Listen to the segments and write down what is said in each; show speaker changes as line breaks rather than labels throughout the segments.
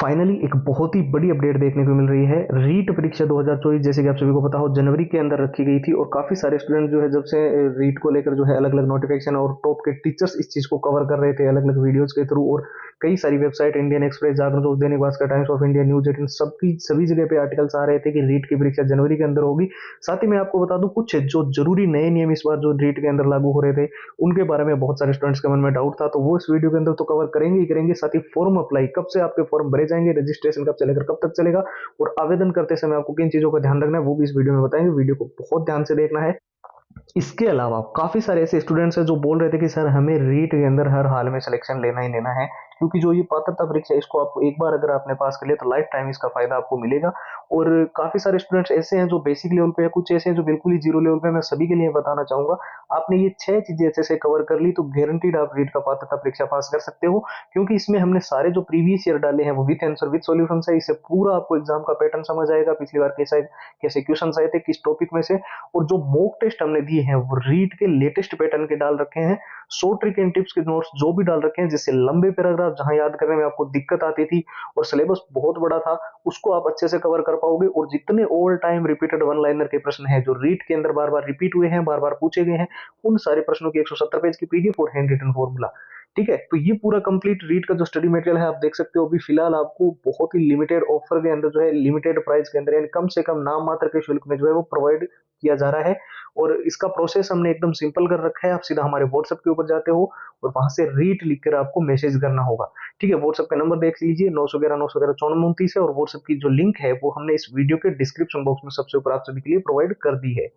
Finally एक बहुत ही बड़ी अपडेट देखने को मिल रही है। रीट परीक्षा 2024 जैसे कि आप सभी को पता हो जनवरी के अंदर रखी गई थी और काफी सारे स्टूडेंट जो है जब से रीट को लेकर जो है अलग अलग नोटिफिकेशन और टॉप के टीचर्स इस चीज को कवर कर रहे थे अलग अलग वीडियोस के थ्रू। और कई सारी website Indian express, Jagran news, Dainik Bhaskar, Times of India, news 18 सबकी सभी जगह पे आर्टिकल्स आ रहे थे कि रीट की परीक्षा जनवरी के अंदर होगी। साथ ही मैं आपको बता दूं कुछ जो जरूरी नए नियम इस बार जो रीट के अंदर लागू हो रहे थे उनके बारे में बहुत सारे स्टूडेंट्स के मन में डाउट था, तो वो इस वीडियो के अंदर तो कवर करेंगे ही करेंगे। साथ ही फॉर्म अप्लाई कब से आपके फॉर्म भरे जाएंगे, रजिस्ट्रेशन कब से लेकर कब तक चलेगा और आवेदन करते समय आपको किन चीजों का ध्यान रखना है वो भी इस वीडियो में बताएंगे। वीडियो को बहुत ध्यान से देखना है। इसके अलावा काफी सारे ऐसे स्टूडेंट्स हैं जो बोल रहे थे कि सर हमें रीट के अंदर हर हाल में सिलेक्शन लेना ही लेना है, क्योंकि जो ये पात्रता परीक्षा है इसको आपको एक बार अगर आपने पास कर लिया तो लाइफ टाइम इसका फायदा आपको मिलेगा। और काफी सारे स्टूडेंट्स ऐसे हैं जो बेसिक लेवल पे है, कुछ ऐसे हैं जो बिल्कुल ही जीरो लेवल पे। मैं सभी के लिए बताना चाहूंगा आपने ये 6 चीजें अच्छे से कवर कर ली तो गारंटीड आप रीट का पात्रता परीक्षा पास कर सकते हो, क्योंकि इसमें हमने सारे जो प्रीवियस ईयर डाले हैं वो विथ आंसर विथ सॉल्यूशन है। इससे पूरा आपको एग्जाम का पैटर्न समझ आएगा, पिछली बार कैसे क्वेश्चन आए थे किस टॉपिक में से। और जो मॉक टेस्ट हमने दिए हैं वो रीट के लेटेस्ट पैटर्न के डाल रखे हैं। 100 ट्रिक एंड टिप्स के नोट्स जो भी डाल रखे हैं, जिससे लंबे पैराग्राफ जहां याद करने में आपको दिक्कत आती थी और सिलेबस बहुत बड़ा था उसको आप अच्छे से कवर कर पाओगे। और जितने all time repeated one liner के प्रश्न हैं जो रीट के अंदर बार बार रिपीट हुए हैं, बार बार पूछे गए हैं, उन सारे प्रश्नों की 170 पेज की पीडीएफ और हैंड रिटन फॉर्मूला। ठीक है, तो ये पूरा कंप्लीट रीट का जो स्टडी मटेरियल है आप देख सकते हो। अभी फिलहाल आपको बहुत ही लिमिटेड ऑफर के अंदर जो है लिमिटेड प्राइस के अंदर यानी कम से कम नाम मात्र के शुल्क में जो है वो प्रोवाइड किया जा रहा है। और इसका प्रोसेस हमने एकदम सिंपल कर रखा है। आप सीधा हमारे व्हाट्सएप के ऊपर जाते हो और वहां से रीट लिखकर आपको मैसेज करना होगा। ठीक है, व्हाट्सएप का नंबर देख लीजिए 911 911 9429 है और व्हाट्सएप की जो लिंक है वो हमने इस वीडियो के डिस्क्रिप्शन बॉक्स में सबसे ऊपर आप सभी के लिए प्रोवाइड कर दी है।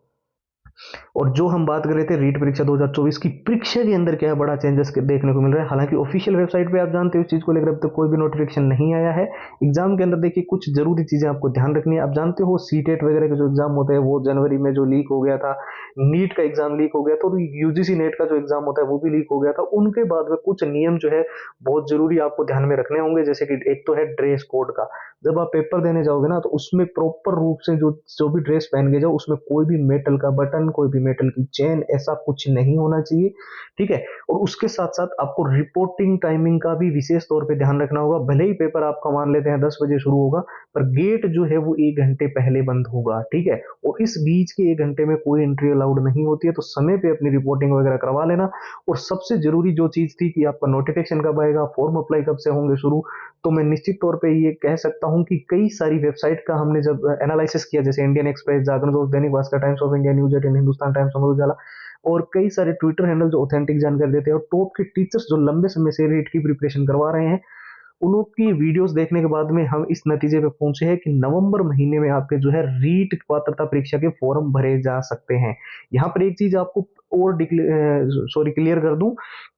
और जो हम बात कर रहे थे रीट परीक्षा 2024 की परीक्षा के अंदर क्या बड़ा चेंजेस देखने को मिल रहा है। हालांकि ऑफिशियल वेबसाइट पे आप जानते हो इस चीज को लेकर अब तक कोई भी नोटिफिकेशन नहीं आया है। एग्जाम के अंदर देखिए कुछ जरूरी चीजें आपको ध्यान रखनी है। आप जानते हो सीटेट वगैरह के जो एग्जाम होते हैं वो जनवरी में जो लीक हो गया था, नीट का एग्जाम लीक हो गया था और यूजीसी नेट का जो एग्जाम होता है वो भी लीक हो गया था। उनके बाद में कुछ नियम जो है बहुत जरूरी आपको ध्यान में रखने होंगे, जैसे कि एक तो है ड्रेस कोड का। जब आप पेपर देने जाओगे ना तो उसमें प्रॉपर रूप से जो जो भी ड्रेस पहन के जाओ उसमें कोई भी मेटल का बटन, कोई भी मेटल की चेन, ऐसा कुछ नहीं होना चाहिए। ठीक है, और उसके साथ साथ आपको रिपोर्टिंग टाइमिंग का भी विशेष तौर पे ध्यान रखना होगा। भले ही पेपर आपका मान लेते हैं 10 बजे शुरू होगा पर गेट जो है वो 1 घंटे पहले बंद होगा। ठीक है, और इस बीच के 1 घंटे में कोई एंट्री अलाउड नहीं होती है, तो समय पे अपनी रिपोर्टिंग वगैरह करवा लेना। और सबसे जरूरी जो चीज थी कि आपका नोटिफिकेशन कब आएगा, फॉर्म अप्लाई कब से होंगे शुरू, तो मैं निश्चित तौर पे ये कह सकता हूं कि कई सारी वेबसाइट का हमने जब एनालिसिस किया, जैसे Indian express, Jagran news, Dainik Bhaskar, Times of India, news 18, Hindustan Times, Amar Ujala और कई सारे ट्विटर हैंडल जो ऑथेंटिक जानकारी देते हैं और टॉप के टीचर्स जो लंबे समय से रीट की प्रिपरेशन करवा रहे हैं, उनकी वीडियोस देखने के बाद में हम इस नतीजे पे पहुंचे हैं कि नवंबर महीने में आपके जो है रीट पात्रता परीक्षा के फॉर्म भरे जा सकते हैं। यहाँ पर एक चीज आपको और क्लियर कर दूं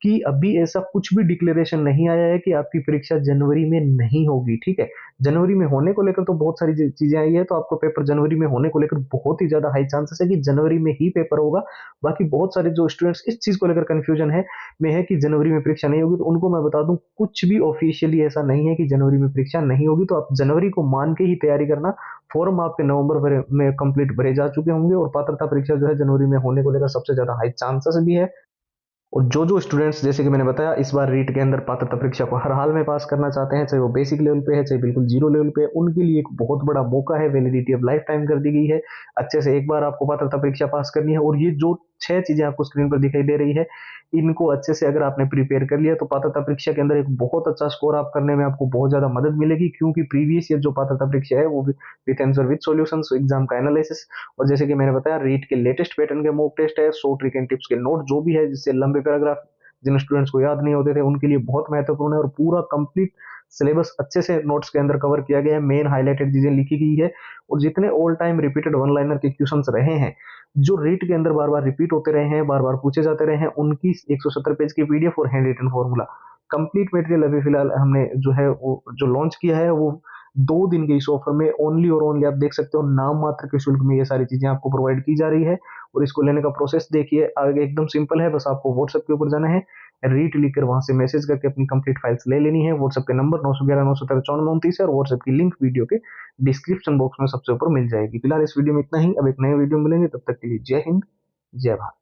कि अभी ऐसा कुछ भी डिक्लेरेशन नहीं आया है कि आपकी परीक्षा जनवरी में नहीं होगी। ठीक है, जनवरी में होने को लेकर तो बहुत सारी चीजें आई है, तो आपको पेपर जनवरी में होने को लेकर बहुत ही ज्यादा हाई चांसेस है कि जनवरी में ही पेपर होगा। बाकी बहुत सारे जो स्टूडेंट्स इस चीज को लेकर कंफ्यूजन है कि जनवरी में परीक्षा नहीं होगी, तो उनको मैं बता दूं कुछ भी ऑफिशियली ऐसा नहीं है कि जनवरी में परीक्षा नहीं होगी। तो आप जनवरी को मान के ही तैयारी करना। फॉर्म आपके नवंबर में कंप्लीट भरे जा चुके होंगे और पात्रता परीक्षा जो है जनवरी में होने को लेकर सबसे ज्यादा हाई चांसेस भी है। और जो स्टूडेंट्स जैसे कि मैंने बताया इस बार रीट के अंदर पात्रता परीक्षा को हर हाल में पास करना चाहते हैं, चाहे वो बेसिक लेवल पे है चाहे बिल्कुल जीरो लेवल पे है, उनके लिए एक बहुत बड़ा मौका है। वैलिडिटी ऑफ लाइफ टाइम कर दी गई है। अच्छे से एक बार आपको पात्रता परीक्षा पास करनी है और ये जो 6 चीजें आपको स्क्रीन पर दिखाई दे रही है इनको अच्छे से अगर आपने प्रिपेयर कर लिया तो पात्रता परीक्षा के अंदर एक बहुत अच्छा स्कोर आप करने में आपको बहुत ज्यादा मदद मिलेगी, क्योंकि प्रीवियस ईयर जो पात्रता परीक्षा है वो with answer with solution, exam का एनालिसिस और जैसे कि मैंने बताया रीट के लेटेस्ट पैटर्न के मॉक टेस्ट है, 100 ट्रिक एंड टिप्स के नोट जो भी है, जिससे लंबे पैराग्राफ जिन स्टूडेंट्स को याद नहीं होते थे उनके लिए बहुत महत्वपूर्ण है। और पूरा कंप्लीट सिलेबस अच्छे से नोट्स के अंदर कवर किया गया है, मेन हाईलाइटेड चीजें लिखी गई है। और जितने all time repeated one liner के क्वेश्चंस रहे हैं जो रीट के अंदर बार बार रिपीट होते रहे हैं, बार बार पूछे जाते रहे हैं, उनकी 170 पेज की पीडीएफ और handwritten formula complete material अभी फिलहाल हमने जो है वो जो लॉन्च किया है वो 2 दिन के इस ऑफर में ओनली और ओनली आप देख सकते हो नाम मात्र के शुल्क में ये सारी चीजें आपको प्रोवाइड की जा रही है। और इसको लेने का प्रोसेस देखिए आगे एकदम सिंपल है, बस आपको व्हाट्सएप के ऊपर जाना है, रीट लिखकर वहां से मैसेज करके अपनी कंप्लीट फाइल्स ले लेनी है। व्हाट्सएप के नंबर 911 913 9429 है और व्हाट्सएप की लिंक वीडियो के डिस्क्रिप्शन बॉक्स में सबसे ऊपर मिल जाएगी। फिलहाल इस वीडियो में इतना ही, अब एक नए वीडियो मिलेंगे, तब तक के लिए जय हिंद, जय भारत।